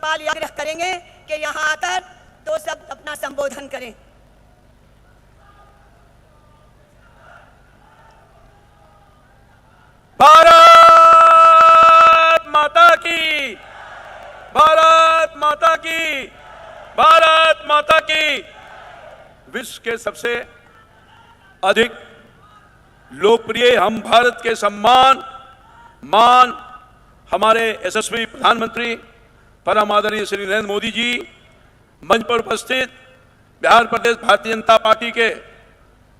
राज्यपाल यह आग्रह करेंगे कि यहाँ आकर दो शब्द अपना संबोधन करें। भारत माता की, भारत माता की, भारत माता की। विश्व के सबसे अधिक लोकप्रिय, हम भारत के सम्मान मान हमारे यशस्वी प्रधानमंत्री परम आदरणीय श्री नरेंद्र मोदी जी, मंच पर उपस्थित बिहार प्रदेश भारतीय जनता पार्टी के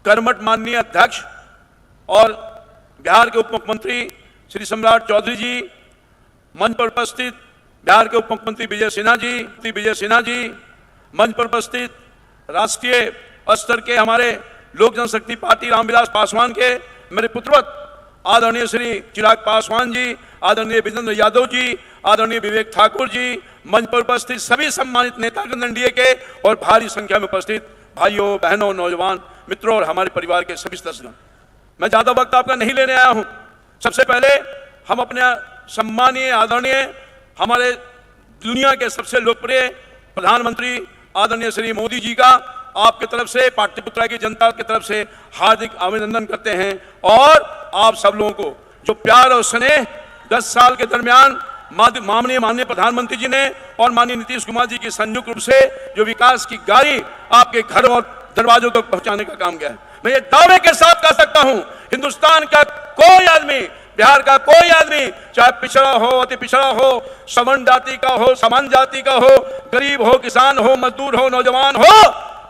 कर्मठ माननीय अध्यक्ष और बिहार के उप मुख्यमंत्री श्री सम्राट चौधरी जी, मंच पर उपस्थित बिहार के उप मुख्यमंत्री विजय सिन्हा जी, मंच पर उपस्थित राष्ट्रीय स्तर के हमारे लोक जनशक्ति पार्टी रामविलास पासवान के मेरे पुत्रवत आदरणीय श्री चिराग पासवान जी, आदरणीय विजेंद्र यादव जी, आदरणीय विवेक ठाकुर जी, मंच पर उपस्थित सभी सम्मानित नेतागण एनडीए के और भारी संख्या में उपस्थित भाइयों बहनों नौजवान मित्रों और हमारे परिवार के सभी सदस्यों, मैं ज्यादा वक्त आपका नहीं लेने आया हूं। सबसे पहले हम अपने सम्मानीय आदरणीय हमारे दुनिया के सबसे लोकप्रिय प्रधानमंत्री आदरणीय श्री मोदी जी का आपके तरफ से, पाटलिपुत्रा की जनता की तरफ से हार्दिक अभिनंदन करते हैं और आप सब लोगों को जो प्यार और स्नेह 10 साल के दरमियान माननीय प्रधानमंत्री जी ने और माननीय नीतीश कुमार जी की संयुक्त रूप से जो विकास की गाड़ी आपके घर और दरवाजों तक पहुंचाने का काम किया है, मैं ये दावे के साथ कह सकता हूं, हिंदुस्तान का कोई आदमी, बिहार का कोई आदमी, चाहे पिछड़ा हो, अति पिछड़ा हो, सवर्ण जाति का हो, समान जाति का हो, गरीब हो, किसान हो, मजदूर हो, नौजवान हो,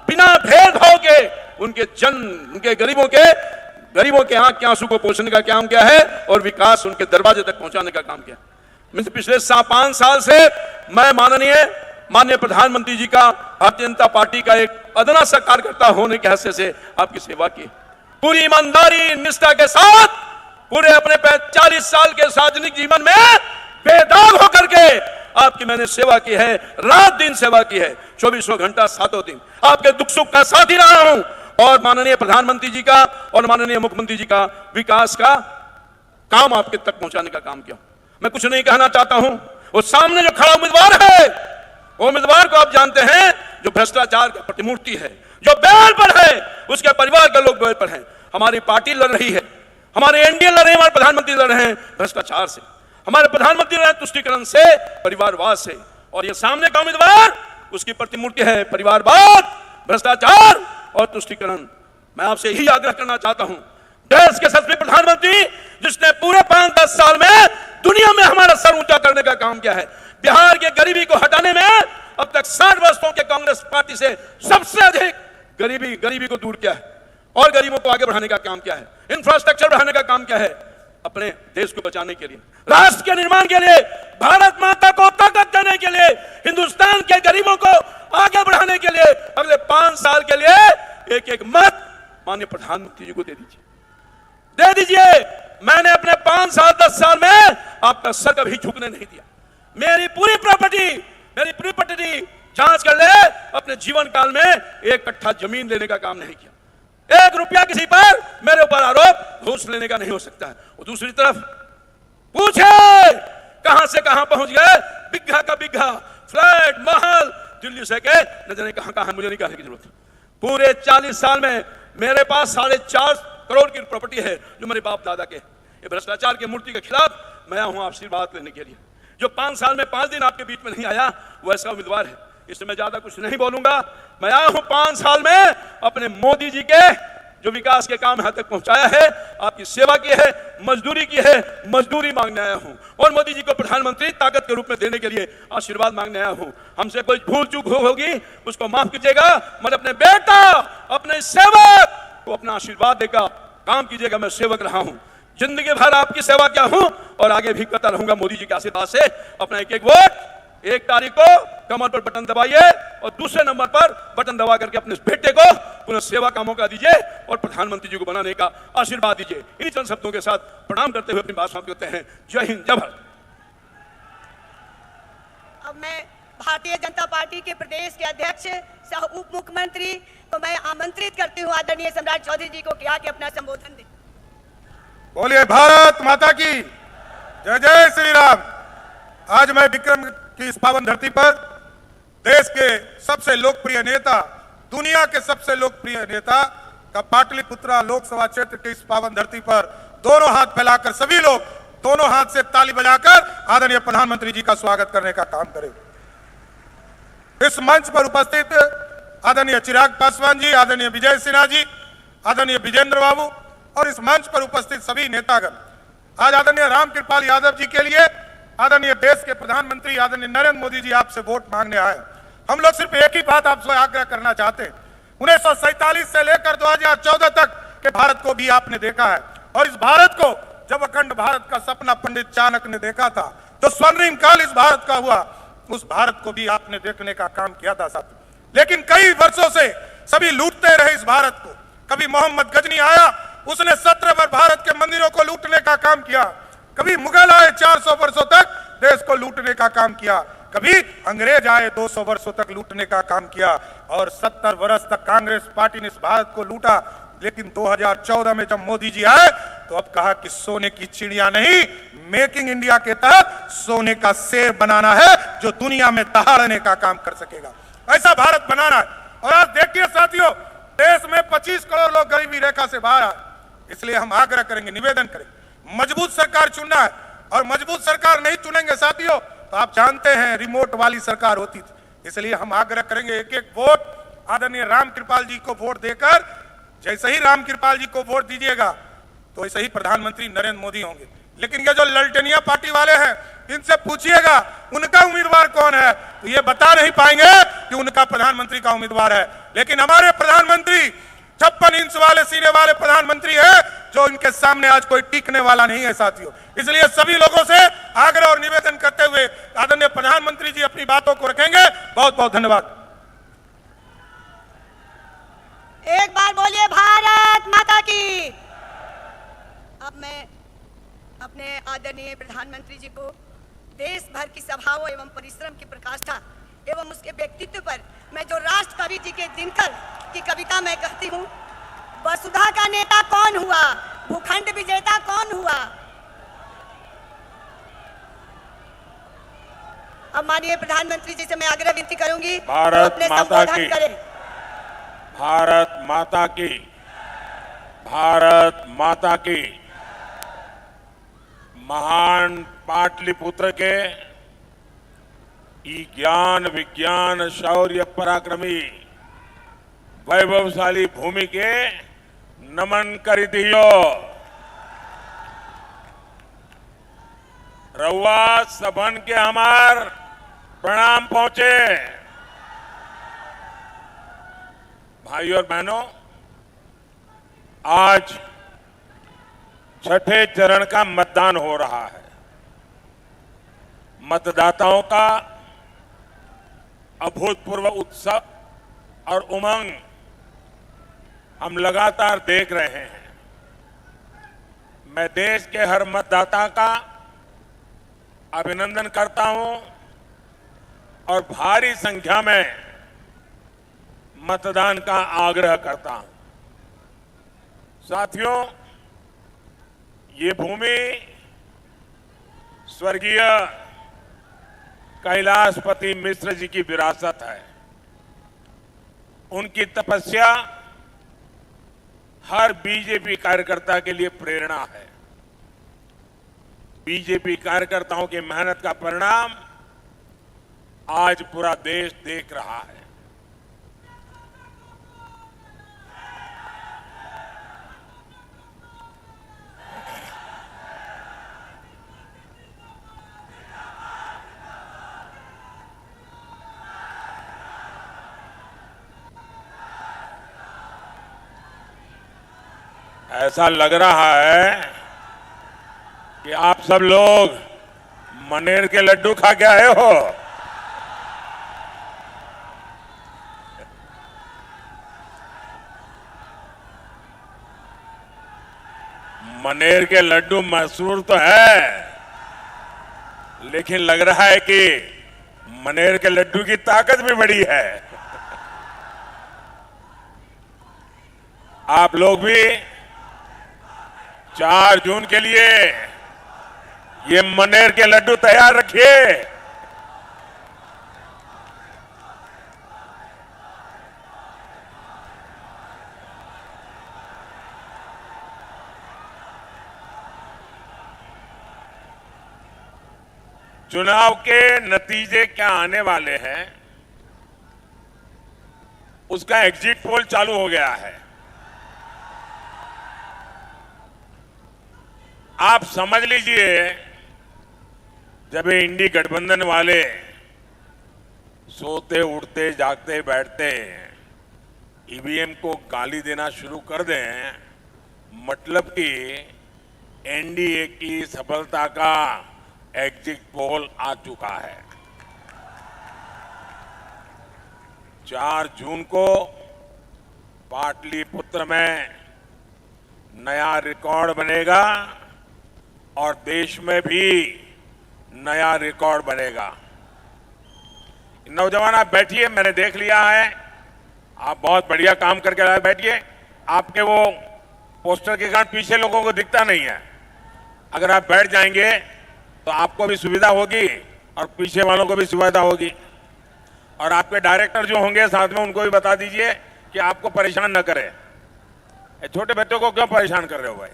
बिना भेदभाव के उनके गरीबों के आंख के आंसू को पोषण का काम किया है और विकास उनके दरवाजे तक पहुंचाने का काम किया। पिछले 5 साल से मैं माननीय प्रधानमंत्री जी का भारतीय जनता पार्टी का एक अदना सा कार्यकर्ता होने के हैसियत से आपकी सेवा की, पूरी ईमानदारी निष्ठा के साथ पूरे अपने 40 साल के सार्वजनिक जीवन में बेदाग होकर के आपकी मैंने सेवा की है, रात दिन सेवा की है, 24 घंटा 7 दिन आपके दुख सुख का साथी रहा हूं और माननीय प्रधानमंत्री जी का और माननीय मुख्यमंत्री जी का विकास का काम आपके तक पहुंचाने का काम किया। मैं कुछ नहीं कहना चाहता हूं, वो सामने जो खड़ा उम्मीदवार है, वो उम्मीदवार को आप जानते हैं जो भ्रष्टाचार की प्रतिमूर्ति है, जो बेल पर है, उसके परिवार के लोग बेल पर हैं। हमारी पार्टी लड़ रही है, हमारे एनडीए लड़ रहे हैं, हमारे प्रधानमंत्री लड़ रहे हैं भ्रष्टाचार से, हमारे प्रधानमंत्री लड़ रहे हैं तुष्टीकरण से, परिवारवाद से, और ये सामने का उम्मीदवार उसकी प्रतिमूर्ति है परिवारवाद, भ्रष्टाचार और तुष्टीकरण। मैं आपसे यही आग्रह करना चाहता हूं, देश के सच्चे प्रधानमंत्री जिसने पूरे 5-10 साल में दुनिया में हमारा सर ऊंचा करने का काम किया है, बिहार के गरीबी को हटाने में अब तक 60 वर्षों के कांग्रेस पार्टी से सबसे अधिक गरीबी को दूर किया है और गरीबों को आगे बढ़ाने का काम किया है, इंफ्रास्ट्रक्चर बढ़ाने का काम किया है, अपने देश को बचाने के लिए, राष्ट्र के निर्माण के लिए, भारत माता को ताकत देने के लिए, हिंदुस्तान के गरीबों को आगे बढ़ाने के लिए अगले 5 साल के लिए एक मत माननीय प्रधानमंत्री जी को दे दीजिए। मैंने अपने 5 साल 10 साल में आपका सर कभी झुकने नहीं दिया। मेरी पूरी प्रॉपर्टी जांच कर ले, अपने जीवन काल में 1 कट्ठा जमीन लेने का काम नहीं किया, 1 रुपया किसी पर मेरे ऊपर आरोप घूस लेने का नहीं हो सकता है। और दूसरी तरफ पूछे कहां से कहां पहुंच गए, बिग्घा का बिग्घा फ्लैट महल दिल्ली से के न जाने कहां, मुझे नहीं कहने की जरूरत। पूरे 40 साल में मेरे पास 4.5 करोड़ की प्रॉपर्टी है जो मेरे बाप दादा के। ये भ्रष्टाचार की मूर्ति के खिलाफ मैं आया हूं आशीर्वाद लेने के लिए। जो 5 साल में 5 दिन आपके बीच में नहीं आया वो ऐसा उम्मीदवार है, इससे मैं ज्यादा कुछ नहीं बोलूंगा। मैं आया हूं 5 साल में अपने मोदी जी के जो विकास के काम यहां तक पहुंचाया है, आपकी सेवा की है, मजदूरी की है, मजदूरी मांगने आया हूं और मोदी जी को प्रधानमंत्री ताकत के रूप में देने के लिए आशीर्वाद मांगने आया हूं। हमसे कोई भूल चूक होगी उसको माफ कीजिएगा, मगर अपने बेटा अपने सेवक को अपना आशीर्वाद देकर काम कीजिएगा। मैं सेवक रहा हूं, जिंदगी भर आपकी सेवा किया हूं और आगे भी करता रहूंगा मोदी जी के आशीर्वाद से। अपना एक वोट 1 तारीख को कमर पर बटन दबाइए और दूसरे नंबर पर बटन दबा करके अपने बेटे को पुनः सेवा का मौका दीजिए और प्रधानमंत्री जी को बनाने का आशीर्वाद दीजिए। इन्हीं चंद शब्दों के साथ प्रणाम करते हुए अपनी बात समाप्त करते हैं। जय हिंद, जय भारत। अब मैं भारतीय जनता पार्टी के प्रदेश के अध्यक्ष सह उप मुख्यमंत्री को मैं आमंत्रित करती हूँ आदरणीय सम्राट चौधरी जी को क्या कि अपना संबोधन दें। बोलिए भारत माता की जय। जय श्री राम। आज मैं विक्रम कि इस पावन धरती पर देश के सबसे लोकप्रिय नेता, दुनिया के सबसे लोकप्रिय नेता का पाटलिपुत्रा लोकसभा क्षेत्र की इस पावन धरती पर दोनों हाथ फैलाकर सभी लोग दोनों हाथ से ताली बजाकर आदरणीय प्रधानमंत्री जी का स्वागत करने का काम करें। इस मंच पर उपस्थित आदरणीय चिराग पासवान जी, आदरणीय विजय सिन्हा जी, आदरणीय विजेंद्र बाबू और इस मंच पर उपस्थित सभी नेतागण, आज आदरणीय रामकृपाल यादव जी के लिए आदरणीय देश के प्रधानमंत्री आदरणीय नरेंद्र मोदी जी आपसे वोट मांगने आए। हम लोग सिर्फ एक ही बात आपसे आग्रह करना चाहते हैं। 1947 से लेकर 2014 तक के भारत को भी आपने देखा है और इस भारत को जब अखंड भारत का सपना पंडित चाणक्य ने देखा था तो स्वर्णिम काल इस भारत का हुआ, उस भारत को भी आपने देखने का काम किया था साथियों। लेकिन कई वर्षों से सभी लूटते रहे इस भारत को। कभी मोहम्मद गजनी आया, उसने 17 बार भारत के मंदिरों को लूटने का काम किया। कभी मुगल आए 400 वर्षों तक देश को लूटने का काम किया। कभी अंग्रेज आए 200 वर्षों तक लूटने का काम किया और 70 वर्ष तक कांग्रेस पार्टी ने इस भारत को लूटा। लेकिन 2014 में जब मोदी जी आए तो अब कहा कि सोने की चिड़िया नहीं, मेकिंग इंडिया के तहत सोने का शेर बनाना है जो दुनिया में दहाड़ने का काम कर सकेगा। ऐसा भारत बनाना है। और आज देखिए साथियों, देश में 25 करोड़ लोग गरीबी रेखा से बाहर आए। इसलिए हम आग्रह करेंगे, निवेदन करेंगे, मजबूत सरकार चुनना है। और मजबूत सरकार नहीं चुनेंगे साथियों तो आप जानते हैं रिमोट वाली सरकार होती थी। इसलिए हम आग्रह करेंगे, एक एक वोट आदरणीय रामकृपाल जी को वोट देकर, जैसे ही रामकृपाल जी को वोट दीजिएगा तो ऐसे ही प्रधानमंत्री नरेंद्र मोदी होंगे। लेकिन ये जो ललटेनिया पार्टी वाले हैं, इनसे पूछिएगा उनका उम्मीदवार कौन है तो ये बता नहीं पाएंगे कि उनका प्रधानमंत्री का उम्मीदवार है। लेकिन हमारे प्रधानमंत्री 56 इंच वाले सीने वाले प्रधानमंत्री है जो इनके सामने आज कोई टिकने वाला नहीं है साथियों। इसलिए सभी लोगों से आग्रह और निवेदन करते हुए आदरणीय प्रधानमंत्री जी अपनी बातों को रखेंगे। बहुत बहुत धन्यवाद। एक बार बोलिए भारत माता की। अब मैं अपने आदरणीय प्रधानमंत्री जी को देश भर की सभाओं एवं परिश्रम की प्रकाष्ठा एवं उसके व्यक्तित्व पर मैं जो राष्ट्र कवि जी के दिनकर की कविता मैं कहती हूँ, वसुधा का नेता कौन हुआ, भूखंड विजेता कौन हुआ। अब माननीय प्रधानमंत्री जी से मैं आग्रह विनती करूंगी, भारत अपने माता संबोधन की, करें। भारत माता की, भारत माता की। महान पाटलिपुत्र के ई ज्ञान विज्ञान शौर्य पराक्रमी वैभवशाली भूमि के नमन करी दियो। रउआ सबन के हमार प्रणाम पहुंचे। भाइयों और बहनों, आज छठे चरण का मतदान हो रहा है। मतदाताओं का अभूतपूर्व उत्साह और उमंग हम लगातार देख रहे हैं। मैं देश के हर मतदाता का अभिनंदन करता हूं और भारी संख्या में मतदान का आग्रह करता हूं। साथियों, ये भूमि स्वर्गीय कैलाशपति मिश्र जी की विरासत है। उनकी तपस्या हर बीजेपी कार्यकर्ता के लिए प्रेरणा है। बीजेपी कार्यकर्ताओं की मेहनत का परिणाम आज पूरा देश देख रहा है। ऐसा लग रहा है कि आप सब लोग मनेर के लड्डू खा के आए हो। मनेर के लड्डू मशहूर तो है, लेकिन लग रहा है कि मनेर के लड्डू की ताकत भी बड़ी है। आप लोग भी 4 जून के लिए ये मनेर के लड्डू तैयार रखिए। चुनाव के नतीजे क्या आने वाले हैं, उसका एग्जिट पोल चालू हो गया है। आप समझ लीजिए, जब ये इंडी गठबंधन वाले सोते उठते जागते बैठते ईवीएम को गाली देना शुरू कर दें, मतलब कि एनडीए की सफलता का एग्जिट पोल आ चुका है। 4 जून को पाटलिपुत्र में नया रिकॉर्ड बनेगा और देश में भी नया रिकॉर्ड बनेगा। नौजवान आप बैठिए, मैंने देख लिया है, आप बहुत बढ़िया काम करके आए, बैठिए। आपके वो पोस्टर के कारण पीछे लोगों को दिखता नहीं है। अगर आप बैठ जाएंगे तो आपको भी सुविधा होगी और पीछे वालों को भी सुविधा होगी। और आपके डायरेक्टर जो होंगे साथ में, उनको भी बता दीजिए कि आपको परेशान न करें। छोटे बच्चों को क्यों परेशान कर रहे हो भाई?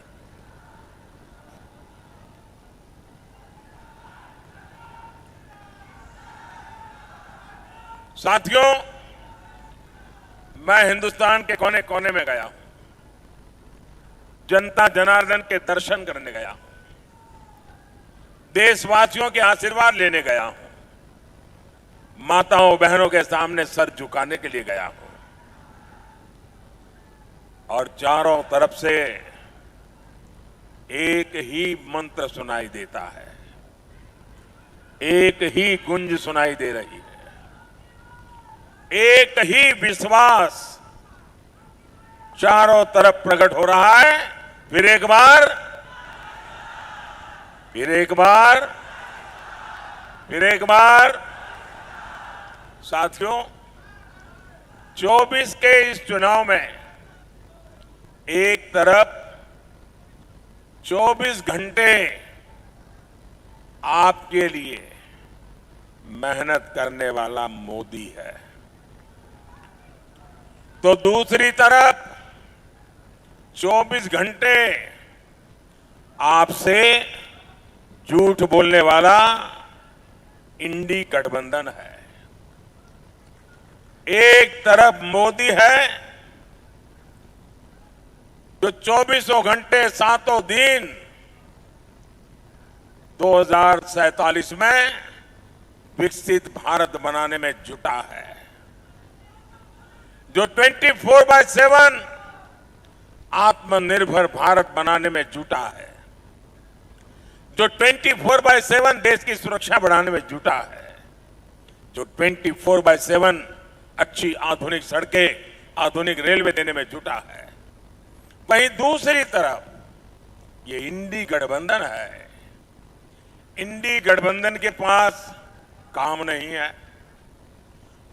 साथियों, मैं हिंदुस्तान के कोने कोने में गया हूं, जनता जनार्दन के दर्शन करने गया हूं, देशवासियों के आशीर्वाद लेने गया हूं, माताओं बहनों के सामने सर झुकाने के लिए गया हूं। और चारों तरफ से एक ही मंत्र सुनाई देता है, एक ही गुंज सुनाई दे रही है, एक ही विश्वास चारों तरफ प्रकट हो रहा है। फिर एक बार, फिर एक बार, फिर एक बार। साथियों, 24 के इस चुनाव में एक तरफ 24 घंटे आपके लिए मेहनत करने वाला मोदी है, तो दूसरी तरफ 24 घंटे आपसे झूठ बोलने वाला इंडी गठबंधन है। एक तरफ मोदी है जो 24 घंटे 7 दिन 2047 में विकसित भारत बनाने में जुटा है, जो 24/7 आत्मनिर्भर भारत बनाने में जुटा है, जो 24/7 देश की सुरक्षा बढ़ाने में जुटा है, जो 24/7 अच्छी आधुनिक सड़कें, आधुनिक रेलवे देने में जुटा है। वहीं दूसरी तरफ ये इंडी गठबंधन है। इंडी गठबंधन के पास काम नहीं है,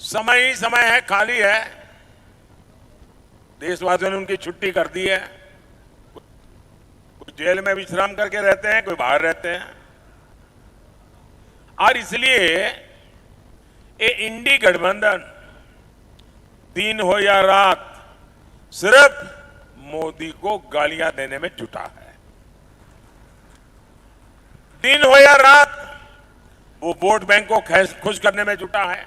समय ही समय है, खाली है। देशवासियों ने उनकी छुट्टी कर दी है, कुछ जेल में विश्राम करके रहते हैं, कोई बाहर रहते हैं। और इसलिए ये इंडी गठबंधन दिन हो या रात सिर्फ मोदी को गालियां देने में जुटा है। दिन हो या रात वो वोट बैंक को खुश करने में जुटा है।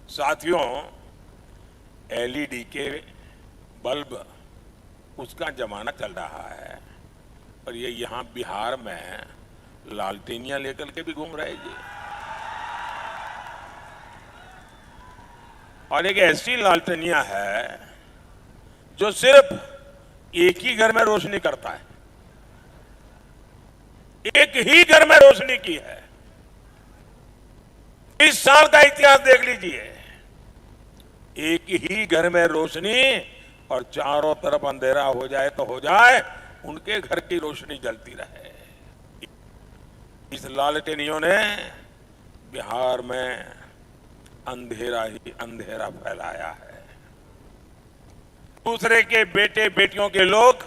साथियों, एलईडी के बल्ब उसका जमाना चल रहा है, और ये यहां बिहार में लालटेनियां लेकर के भी घूम रहे जी। और एक ऐसी लालटेनियां है जो सिर्फ एक ही घर में रोशनी करता है, एक ही घर में रोशनी की है। इस साल का इतिहास देख लीजिए, एक ही घर में रोशनी और चारों तरफ अंधेरा हो जाए तो हो जाए, उनके घर की रोशनी जलती रहे। इस लालटेनियों ने बिहार में अंधेरा ही अंधेरा फैलाया है। दूसरे के बेटे बेटियों के लोग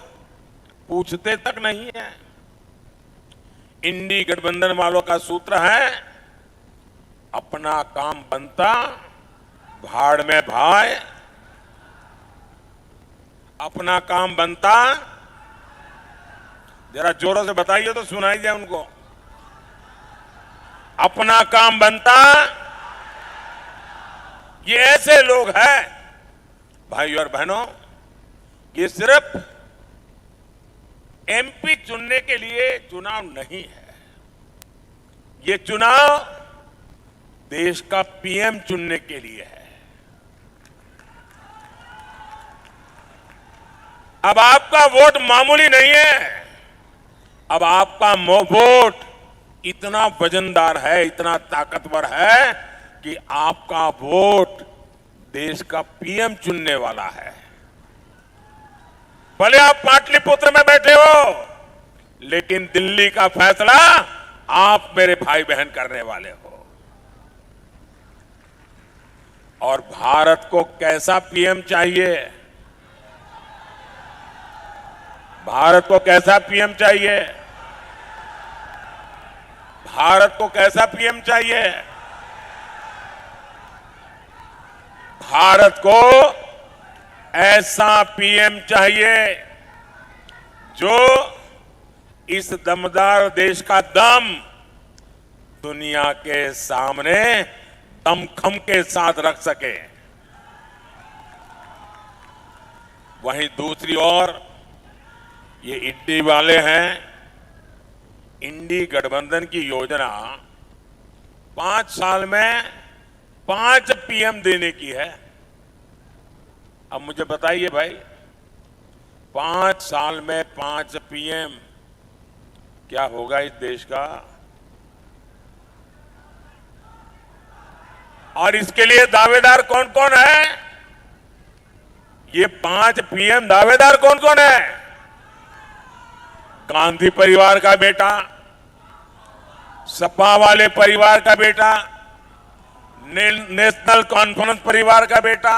पूछते तक नहीं है। इंडी गठबंधन वालों का सूत्र है, अपना काम बनता भाड़ में भाई, अपना काम बनता। जरा जोरों से बताइए तो सुनाई दे उनको। अपना काम बनता। ये ऐसे लोग हैं भाई और बहनों, ये सिर्फ एमपी चुनने के लिए चुनाव नहीं है, ये चुनाव देश का पीएम चुनने के लिए है। अब आपका वोट मामूली नहीं है, अब आपका वोट इतना वजनदार है, इतना ताकतवर है कि आपका वोट देश का पीएम चुनने वाला है। भले आप पाटलिपुत्र में बैठे हो, लेकिन दिल्ली का फैसला आप मेरे भाई बहन करने वाले हो। और भारत को कैसा पीएम चाहिए? भारत को कैसा पीएम चाहिए? भारत को कैसा पीएम चाहिए? भारत को ऐसा पीएम चाहिए जो इस दमदार देश का दम दुनिया के सामने दमखम के साथ रख सके। वहीं दूसरी ओर ये इंडी वाले हैं, इंडी गठबंधन की योजना 5 साल में 5 पीएम देने की है। अब मुझे बताइए भाई, 5 साल में 5 पीएम क्या होगा इस देश का? और इसके लिए दावेदार कौन कौन है? ये 5 पीएम दावेदार कौन कौन है? गांधी परिवार का बेटा, सपा वाले परिवार का बेटा, नेशनल कॉन्फ्रेंस परिवार का बेटा,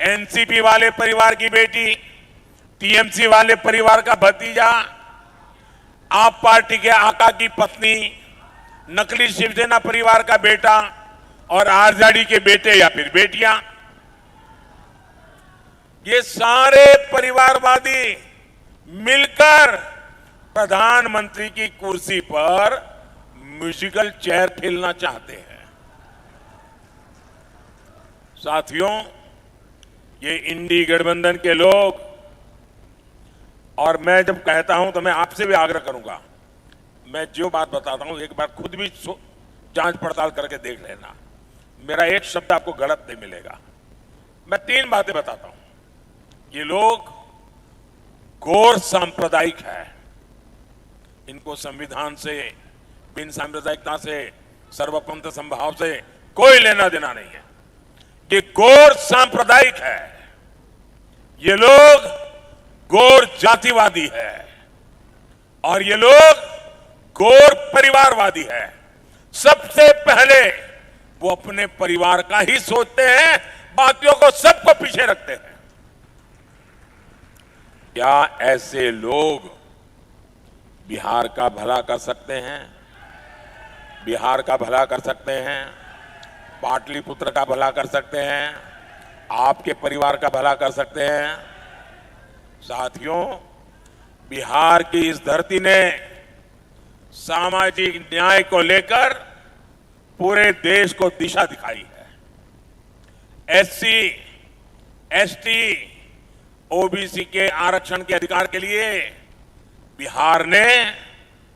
एनसीपी वाले परिवार की बेटी, टीएमसी वाले परिवार का भतीजा, आप पार्टी के आका की पत्नी, नकली शिवसेना परिवार का बेटा और आरजेडी के बेटे या फिर बेटियां। ये सारे परिवारवादी मिलकर प्रधानमंत्री की कुर्सी पर म्यूजिकल चेयर खेलना चाहते हैं। साथियों, ये इंडी गठबंधन के लोग, और मैं जब कहता हूं तो मैं आपसे भी आग्रह करूंगा, मैं जो बात बताता हूं एक बार खुद भी जांच पड़ताल करके देख लेना, मेरा एक शब्द आपको गलत नहीं मिलेगा। मैं 3 बातें बताता हूं। ये लोग घोर सांप्रदायिक है, इनको संविधान से, बिन सांप्रदायिकता से, सर्वपंथ संभाव से कोई लेना देना नहीं है। ये घोर सांप्रदायिक है, ये लोग घोर जातिवादी है और ये लोग घोर परिवारवादी है। सबसे पहले वो अपने परिवार का ही सोचते हैं, बाकियों को सबको पीछे रखते हैं। क्या ऐसे लोग बिहार का भला कर सकते हैं? बिहार का भला कर सकते हैं, पाटलिपुत्र का भला कर सकते हैं, आपके परिवार का भला कर सकते हैं? साथियों, बिहार की इस धरती ने सामाजिक न्याय को लेकर पूरे देश को दिशा दिखाई है। एससी, एसटी, ओबीसी के आरक्षण के अधिकार के लिए बिहार ने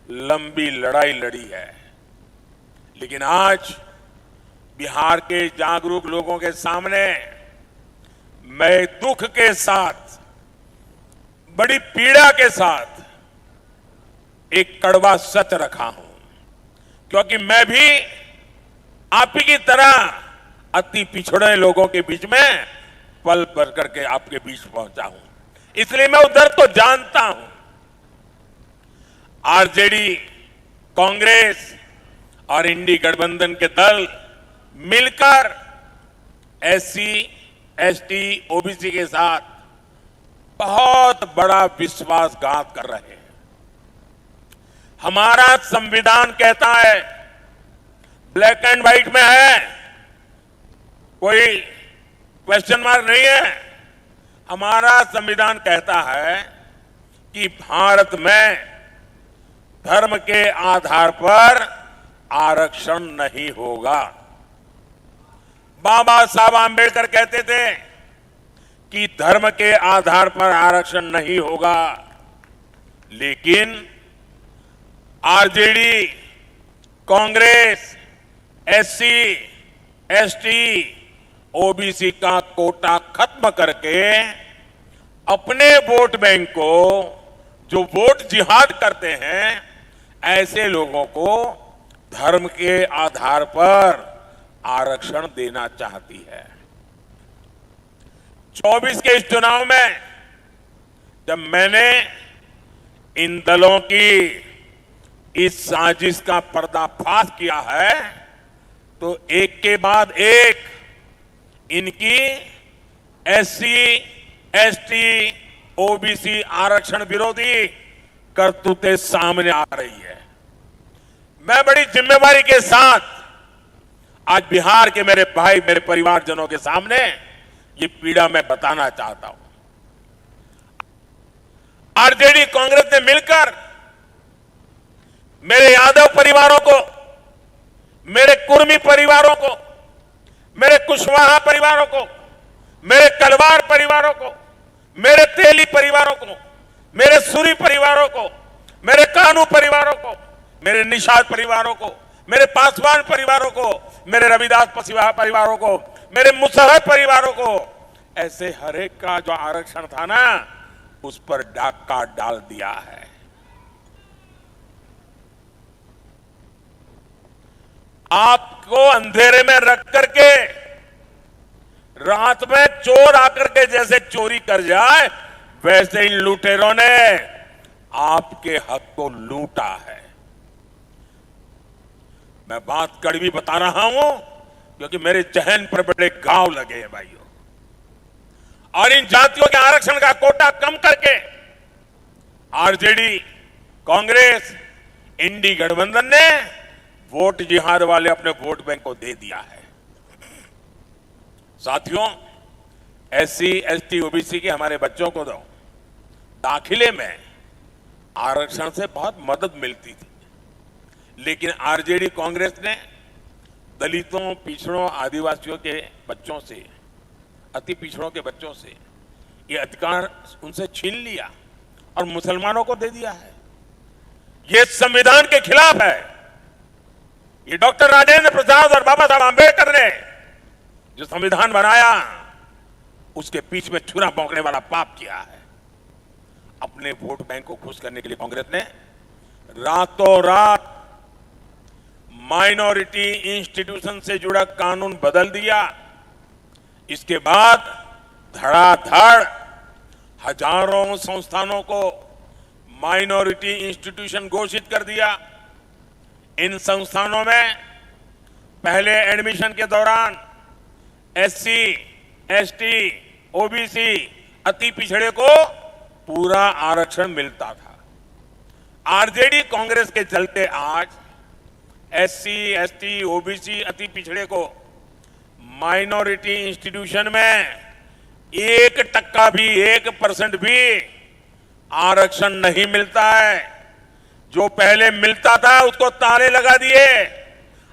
लंबी लड़ाई लड़ी है। लेकिन आज बिहार के जागरूक लोगों के सामने मैं दुख के साथ, बड़ी पीड़ा के साथ एक कड़वा सच रखा हूं, क्योंकि मैं भी आप ही की तरह अति पिछड़े लोगों के बीच में पल भर करके आपके बीच पहुंचा हूं, इसलिए मैं उधर को जानता हूं। आरजेडी, कांग्रेस और इंडी गठबंधन के दल मिलकर एससी, एसटी, ओबीसी के साथ बहुत बड़ा विश्वासघात कर रहे हैं। हमारा संविधान कहता है, ब्लैक एंड व्हाइट में है, कोई क्वेश्चन मार्क नहीं है। हमारा संविधान कहता है कि भारत में धर्म के आधार पर आरक्षण नहीं होगा। बाबा साहब आंबेडकर कहते थे कि धर्म के आधार पर आरक्षण नहीं होगा, लेकिन RJD, Congress, SC, ST, OBC का कोटा खत्म करके अपने वोट बैंक को, जो वोट जिहाद करते हैं, ऐसे लोगों को धर्म के आधार पर आरक्षण देना चाहती है। 24 के इस चुनाव में जब मैंने इन दलों की इस साजिश का पर्दाफाश किया है, तो एक के बाद एक इनकी एससी, एसटी, ओबीसी आरक्षण विरोधी करतूतें सामने आ रही है। मैं बड़ी जिम्मेवारी के साथ आज बिहार के मेरे भाई, मेरे परिवारजनों के सामने ये पीड़ा मैं बताना चाहता हूं। आरजेडी, कांग्रेस ने मिलकर मेरे यादव परिवारों को, मेरे कुर्मी परिवारों को, मेरे कुशवाहा परिवारों को, मेरे कलवार परिवारों को, मेरे तेली परिवारों को, मेरे सूरी परिवारों को, मेरे कानू परिवारों को, मेरे निषाद परिवारों को, मेरे पासवान परिवारों को, मेरे रविदास पसिवाहा परिवारों को, मेरे मुसहर परिवारों को, ऐसे हर एक का जो आरक्षण था ना, उस पर डाका डाल दिया है। आपको अंधेरे में रख करके रात में चोर आकर के जैसे चोरी कर जाए, वैसे इन लुटेरों ने आपके हक को लूटा है। मैं बात कड़वी बता रहा हूं क्योंकि मेरे जहन पर बड़े घाव लगे हैं भाइयों। और इन जातियों के आरक्षण का कोटा कम करके आरजेडी, कांग्रेस, इंडी गठबंधन ने वोट जिहाद वाले अपने वोट बैंक को दे दिया है। साथियों, एससी, एसटी, ओबीसी के हमारे बच्चों को तो दाखिले में आरक्षण से बहुत मदद मिलती थी, लेकिन आरजेडी, कांग्रेस ने दलितों, पिछड़ों, आदिवासियों के बच्चों से, अति पिछड़ों के बच्चों से ये अधिकार उनसे छीन लिया और मुसलमानों को दे दिया है। ये संविधान के खिलाफ है। ये डॉक्टर राजेंद्र प्रसाद और बाबा साहब आंबेडकर ने जो संविधान बनाया, उसके बीच में छुरा भोंकने वाला पाप किया है। अपने वोट बैंक को खुश करने के लिए कांग्रेस ने रातों रात माइनॉरिटी इंस्टीट्यूशन से जुड़ा कानून बदल दिया। इसके बाद धड़ाधड़ हजारों संस्थानों को माइनॉरिटी इंस्टीट्यूशन घोषित कर दिया। इन संस्थानों में पहले एडमिशन के दौरान एससी, एसटी, ओबीसी, अति पिछड़े को पूरा आरक्षण मिलता था। आरजेडी, कांग्रेस के चलते आज एससी, एसटी, ओबीसी, अति पिछड़े को माइनॉरिटी इंस्टीट्यूशन में 1% भी, 1% भी आरक्षण नहीं मिलता है। जो पहले मिलता था उसको ताले लगा दिए,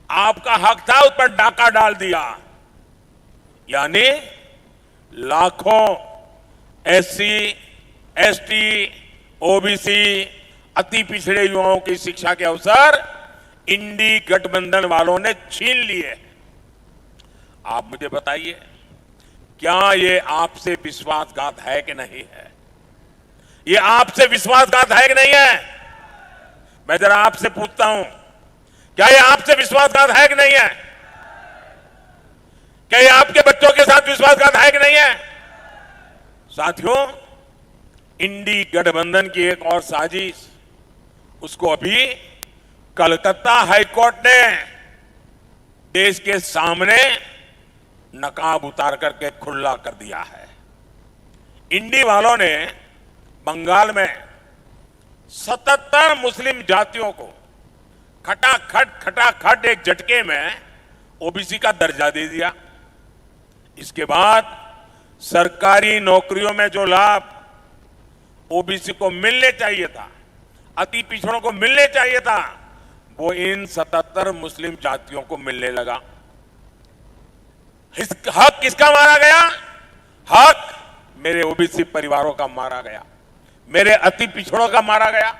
आपका हक था उस पर डाका डाल दिया। यानी लाखों एससी, एसटी, ओबीसी, अति पिछड़े युवाओं की शिक्षा के अवसर इंडी गठबंधन वालों ने छीन लिए। आप मुझे बताइए, क्या ये आपसे विश्वासघात है कि नहीं है? ये आपसे विश्वासघात है कि नहीं है? मैं जरा आपसे पूछता हूं, क्या ये आपसे विश्वासघात है कि नहीं है? क्या ये आपके बच्चों के साथ विश्वासघात है कि नहीं है? साथियों, इंडी गठबंधन की एक और साजिश, उसको अभी कलकत्ता हाईकोर्ट ने देश के सामने नकाब उतार करके खुला कर दिया है। इंडी वालों ने बंगाल में 77 मुस्लिम जातियों को खटाखट एक झटके में ओबीसी का दर्जा दे दिया। इसके बाद सरकारी नौकरियों में जो लाभ ओबीसी को मिलने चाहिए था, अति पिछड़ों को मिलने चाहिए था, वो इन 77 मुस्लिम जातियों को मिलने लगा। हक किसका मारा गया? हक मेरे ओबीसी परिवारों का मारा गया, मेरे अति पिछड़ों का मारा गया।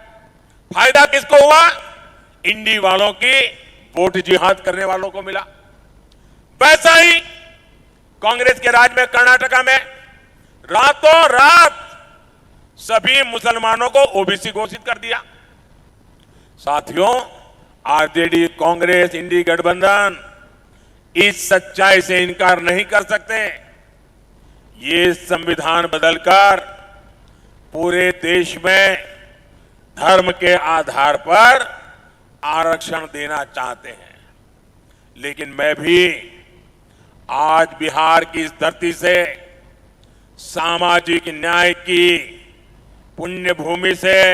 फायदा किसको हुआ? इंडी वालों की वोट जिहाद करने वालों को मिला। वैसा ही कांग्रेस के राज में कर्नाटका में रातों रात सभी मुसलमानों को ओबीसी घोषित कर दिया। साथियों, आरजेडी, कांग्रेस, इंडी गठबंधन इस सच्चाई से इनकार नहीं कर सकते। ये संविधान बदलकर पूरे देश में धर्म के आधार पर आरक्षण देना चाहते हैं, लेकिन मैं भी आज बिहार की इस धरती से सामाजिक न्याय की पुण्य भूमि से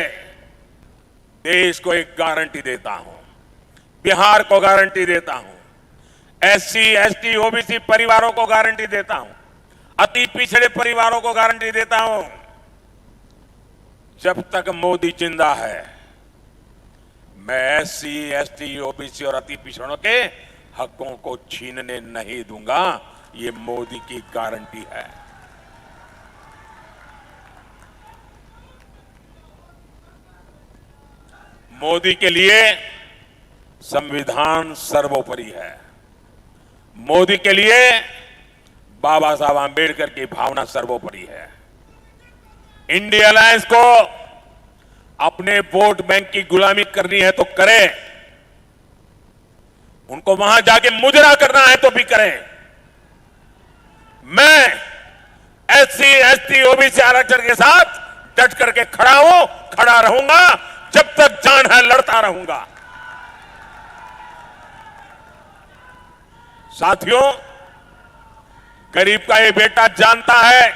देश को एक गारंटी देता हूं, बिहार को गारंटी देता हूं, एससी, एसटी, ओबीसी परिवारों को गारंटी देता हूं, अति पिछड़े परिवारों को गारंटी देता हूं, जब तक मोदी जिंदा है मैं एससी, एसटी, ओबीसी और अति पिछड़ों के हकों को छीनने नहीं दूंगा। ये मोदी की गारंटी है। मोदी के लिए संविधान सर्वोपरि है। मोदी के लिए बाबा साहब आंबेडकर की भावना सर्वोपरि है। इंडिया अलायंस को अपने वोट बैंक की गुलामी करनी है तो करें, उनको वहां जाके मुजरा करना है तो भी करें। मैं एससी, एसटी, ओबीसी आरक्षण के साथ डट करके खड़ा हूं, खड़ा रहूंगा, जब तक जान है लड़ता रहूंगा। साथियों, गरीब का ये बेटा जानता है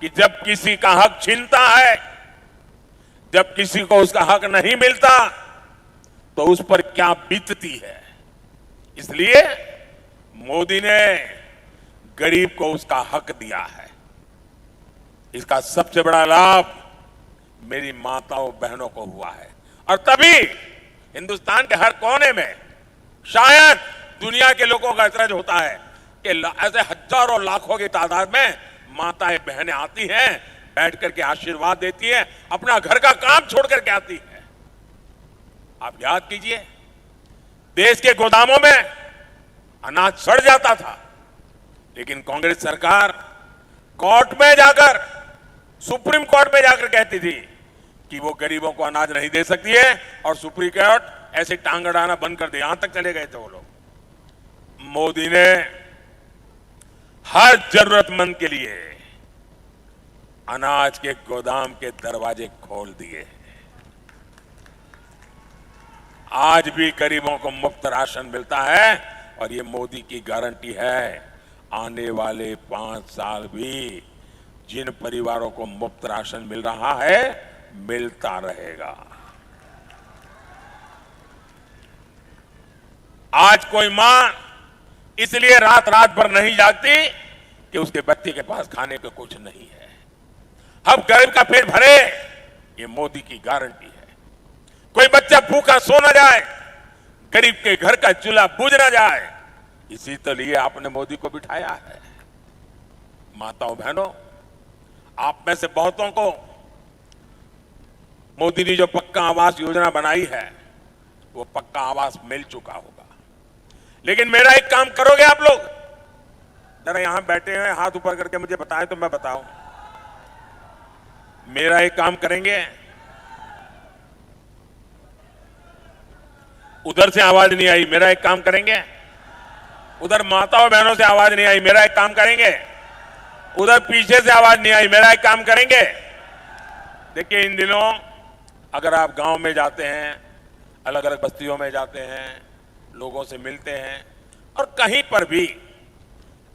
कि जब किसी का हक छीनता है, जब किसी को उसका हक नहीं मिलता तो उस पर क्या बीतती है। इसलिए मोदी ने गरीब को उसका हक दिया है। इसका सबसे बड़ा लाभ मेरी माताओं बहनों को हुआ है, और तभी हिंदुस्तान के हर कोने में, शायद दुनिया के लोगों का एतराज होता है कि ऐसे हजारों लाखों की तादाद में माताएं बहनें आती हैं, बैठ करके आशीर्वाद देती हैं, अपना घर का काम छोड़ करके आती है। आप याद कीजिए, देश के गोदामों में अनाज सड़ जाता था, लेकिन कांग्रेस सरकार कोर्ट में जाकर, सुप्रीम कोर्ट में जाकर कहती थी कि वो गरीबों को अनाज नहीं दे सकती है, और सुप्रीम कोर्ट ऐसे टांग अड़ाना बंद कर दिया। यहां तक चले गए थे वो लोग। मोदी ने हर जरूरतमंद के लिए अनाज के गोदाम के दरवाजे खोल दिए। आज भी गरीबों को मुफ्त राशन मिलता है, और ये मोदी की गारंटी है। आने वाले 5 साल भी जिन परिवारों को मुफ्त राशन मिल रहा है, मिलता रहेगा। आज कोई मां इसलिए रात रात भर नहीं जागती कि उसके बच्चे के पास खाने को कुछ नहीं है। अब गरीब का पेट भरे, ये मोदी की गारंटी है। कोई बच्चा भूखा सो न जाए, गरीब के घर का चूल्हा बुझ न जाए, इसी तो लिए आपने मोदी को बिठाया है। माताओं बहनों, आप में से बहुतों को मोदी ने जो पक्का आवास योजना बनाई है, वो पक्का आवास मिल चुका होगा। लेकिन मेरा एक काम करोगे आप लोग? जरा यहां बैठे हैं, हाथ ऊपर करके मुझे बताएं तो मैं बताऊं। मेरा एक काम करेंगे? उधर से आवाज नहीं आई, मेरा एक काम करेंगे? उधर माताओं बहनों से आवाज नहीं आई, मेरा एक काम करेंगे? उधर पीछे से आवाज नहीं आई, मेरा एक काम करेंगे? देखिए, इन दिनों अगर आप गांव में जाते हैं, अलग अलग बस्तियों में जाते हैं, लोगों से मिलते हैं, और कहीं पर भी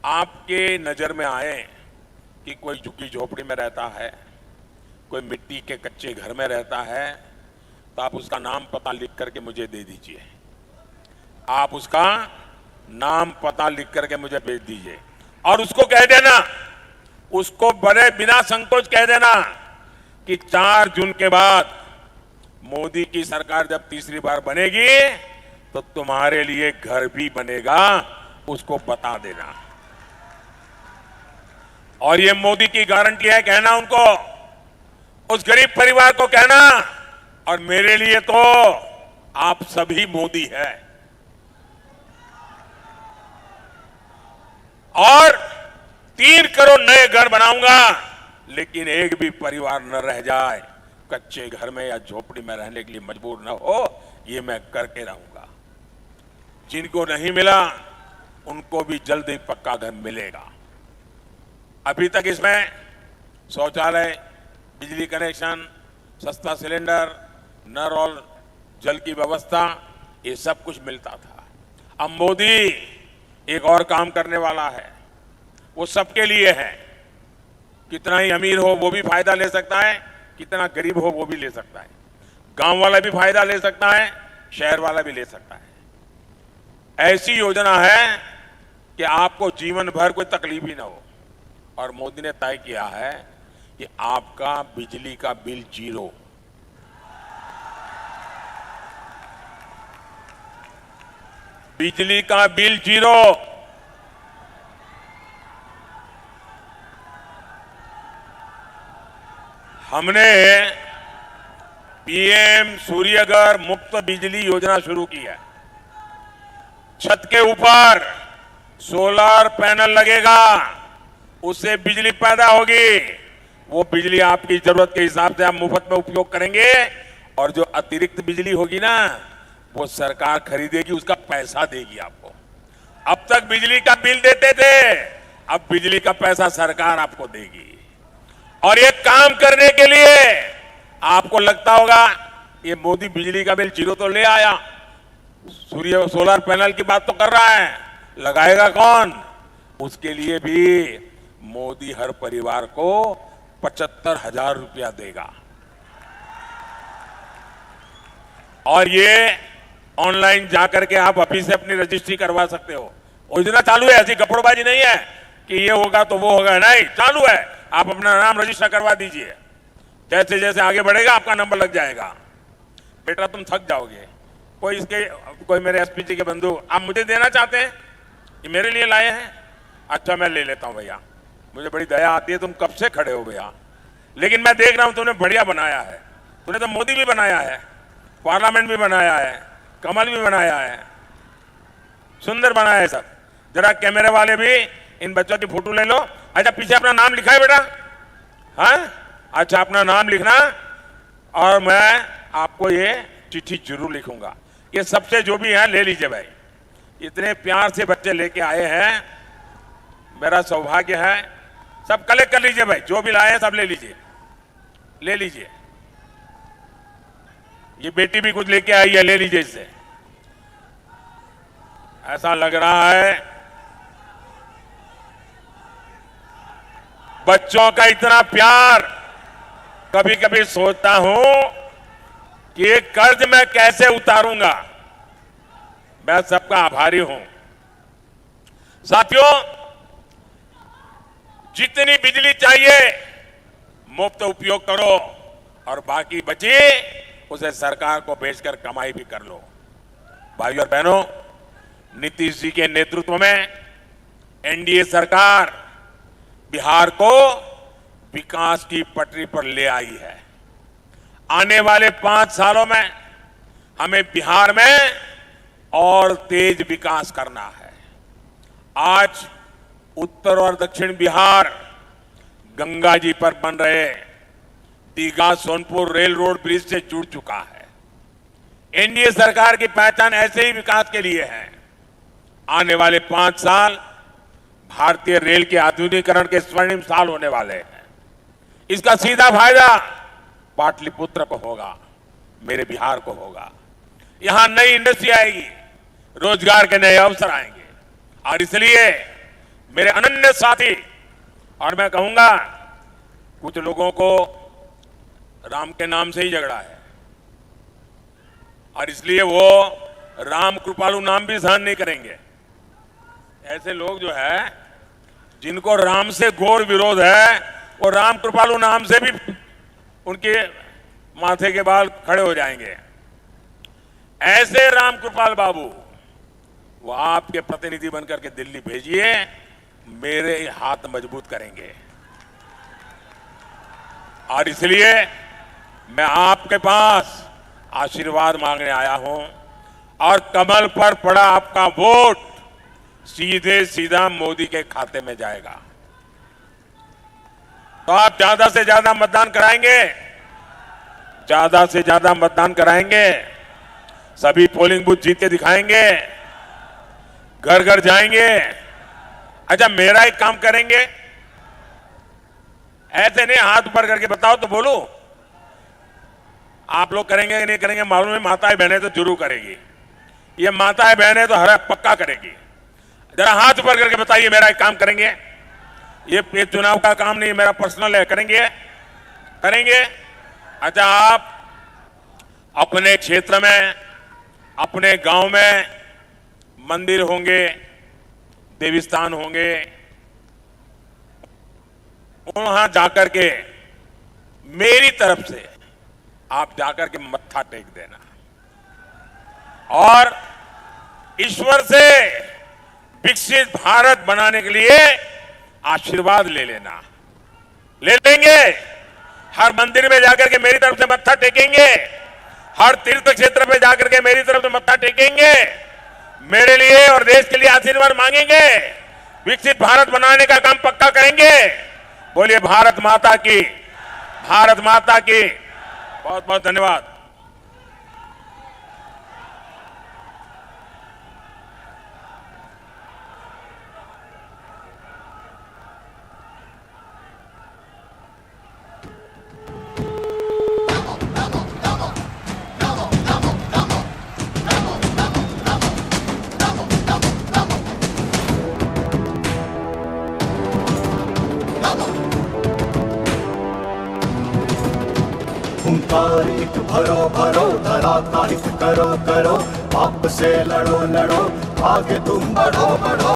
आपके नजर में आए कि कोई झुग्गी झोपड़ी में रहता है, कोई मिट्टी के कच्चे घर में रहता है, तो आप उसका नाम पता लिख करके मुझे दे दीजिए। आप उसका नाम पता लिख करके मुझे भेज दीजिए, और उसको कह देना, उसको बड़े बिना संकोच कह देना कि 4 जून के बाद मोदी की सरकार जब तीसरी बार बनेगी तो तुम्हारे लिए घर भी बनेगा, उसको बता देना। और ये मोदी की गारंटी है, कहना उनको, उस गरीब परिवार को कहना, और मेरे लिए तो आप सभी मोदी हैं। और 3 करोड़ नए घर बनाऊंगा, लेकिन एक भी परिवार न रह जाए कच्चे घर में या झोपड़ी में रहने के लिए मजबूर न हो, ये मैं करके रहूंगा। जिनको नहीं मिला उनको भी जल्द ही पक्का घर मिलेगा। अभी तक इसमें शौचालय, बिजली कनेक्शन, सस्ता सिलेंडर, नल और जल की व्यवस्था, ये सब कुछ मिलता था। अब मोदी एक और काम करने वाला है, वो सबके लिए है। कितना ही अमीर हो वो भी फायदा ले सकता है, कितना गरीब हो वो भी ले सकता है। गांव वाला भी फायदा ले सकता है, शहर वाला भी ले सकता है। ऐसी योजना है कि आपको जीवन भर कोई तकलीफ ही ना हो। और मोदी ने तय किया है कि आपका बिजली का बिल 0। बिजली का बिल 0। हमने पीएम सूर्यघर मुफ्त बिजली योजना शुरू की है। छत के ऊपर सोलर पैनल लगेगा, उससे बिजली पैदा होगी। वो बिजली आपकी जरूरत के हिसाब से आप मुफ्त में उपयोग करेंगे, और जो अतिरिक्त बिजली होगी ना, वो सरकार खरीदेगी, उसका पैसा देगी आपको। अब तक बिजली का बिल देते थे, अब बिजली का पैसा सरकार आपको देगी। और ये काम करने के लिए आपको लगता होगा ये मोदी बिजली का बिल 0 तो ले आया, सूर्य सोलर पैनल की बात तो कर रहा है, लगाएगा कौन? उसके लिए भी मोदी हर परिवार को 75,000 रुपया देगा। और ये ऑनलाइन जाकर के आप अभी से अपनी रजिस्ट्री करवा सकते हो। योजना चालू है, ऐसी गपड़बाजी नहीं है कि ये होगा तो वो होगा, नहीं, चालू है। आप अपना नाम रजिस्टर करवा दीजिए, जैसे जैसे आगे बढ़ेगा आपका नंबर लग जाएगा। बेटा तुम थक जाओगे। कोई मेरे एसपीजी के बंधु, आप मुझे देना चाहते हैं, ये मेरे लिए लाए हैं, अच्छा मैं ले लेता हूं भैया, मुझे बड़ी दया आती है, तुम कब से खड़े हो भैया, लेकिन मैं देख रहा हूं तुमने बढ़िया बनाया है। तूने तो मोदी भी बनाया है, पार्लियामेंट भी बनाया है, कमल भी बनाया है, सुंदर बनाया है सब। जरा कैमरे वाले भी इन बच्चों की फोटो ले लो। अच्छा पीछे अपना नाम लिखा है बेटा? हाँ, अच्छा अपना नाम लिखना, और मैं आपको ये चिट्ठी जरूर लिखूंगा। ये सबसे जो भी है ले लीजिए भाई, इतने प्यार से बच्चे लेके आए हैं, मेरा सौभाग्य है। सब कलेक्ट कर लीजिए भाई, जो भी लाए हैं सब ले लीजिए, ले लीजिए। ये बेटी भी कुछ लेके आई है, ले लीजिए इससे। ऐसा लग रहा है बच्चों का इतना प्यार। कभी कभी सोचता हूं कि ये कर्ज मैं कैसे उतारूंगा। मैं सबका आभारी हूं। साथियों, जितनी बिजली चाहिए मुफ्त उपयोग करो, और बाकी बची उसे सरकार को बेचकर कमाई भी कर लो। भाइयों और बहनों, नीतीश जी के नेतृत्व में एनडीए सरकार बिहार को विकास की पटरी पर ले आई है। आने वाले 5 सालों में हमें बिहार में और तेज विकास करना है। आज उत्तर और दक्षिण बिहार गंगा जी पर बन रहे Digha Sonpur rail road bridge से जुड़ चुका है। एनडीए सरकार की पहचान ऐसे ही विकास के लिए है। आने वाले 5 साल भारतीय रेल के आधुनिकीकरण के स्वर्णिम साल होने वाले हैं। इसका सीधा फायदा पाटलिपुत्र को होगा, मेरे बिहार को होगा। यहां नई इंडस्ट्री आएगी, रोजगार के नए अवसर आएंगे। और इसलिए मेरे अनन्य साथी, और मैं कहूंगा कुछ लोगों को राम के नाम से ही झगड़ा है, और इसलिए वो राम कृपालु नाम भी सहन नहीं करेंगे। ऐसे लोग जो है जिनको राम से घोर विरोध है, वो राम कृपालु नाम से भी उनके माथे के बाल खड़े हो जाएंगे। ऐसे रामकृपाल बाबू वो आपके प्रतिनिधि बनकर के दिल्ली भेजिए, मेरे हाथ मजबूत करेंगे। और इसलिए मैं आपके पास आशीर्वाद मांगने आया हूं और कमल पर पड़ा आपका वोट सीधे सीधा मोदी के खाते में जाएगा। तो आप ज्यादा से ज्यादा मतदान कराएंगे, ज्यादा से ज्यादा मतदान कराएंगे, सभी पोलिंग बूथ जीत के दिखाएंगे, घर घर जाएंगे। अच्छा, मेरा एक काम करेंगे, ऐसे नहीं हाथ ऊपर करके बताओ तो बोलो। आप लोग करेंगे कि नहीं करेंगे मालूम है, माताएं बहनें तो जरूर करेगी। ये माताएं बहनें तो हर पक्का करेगी। जरा हाथ ऊपर करके बताइए, मेरा एक काम करेंगे। ये चुनाव का काम नहीं, मेरा पर्सनल है, करेंगे करेंगे। अच्छा, आप अपने क्षेत्र में, अपने गांव में मंदिर होंगे, देवी स्थान होंगे, वहां जाकर के मेरी तरफ से आप जाकर के मत्था टेक देना और ईश्वर से विकसित भारत बनाने के लिए आशीर्वाद ले लेना। ले लेंगे, हर मंदिर में जाकर के मेरी तरफ से मत्था टेकेंगे, हर तीर्थ क्षेत्र में जाकर के मेरी तरफ से मत्था टेकेंगे, मेरे लिए और देश के लिए आशीर्वाद मांगेंगे, विकसित भारत बनाने का काम पक्का करेंगे। बोलिए भारत माता की, भारत माता की। बहुत बहुत धन्यवाद। हुंकार एक भरो भरो, धरा का हित करो करो, पाप से लड़ो लड़ो, आगे तुम बढ़ो बढ़ो।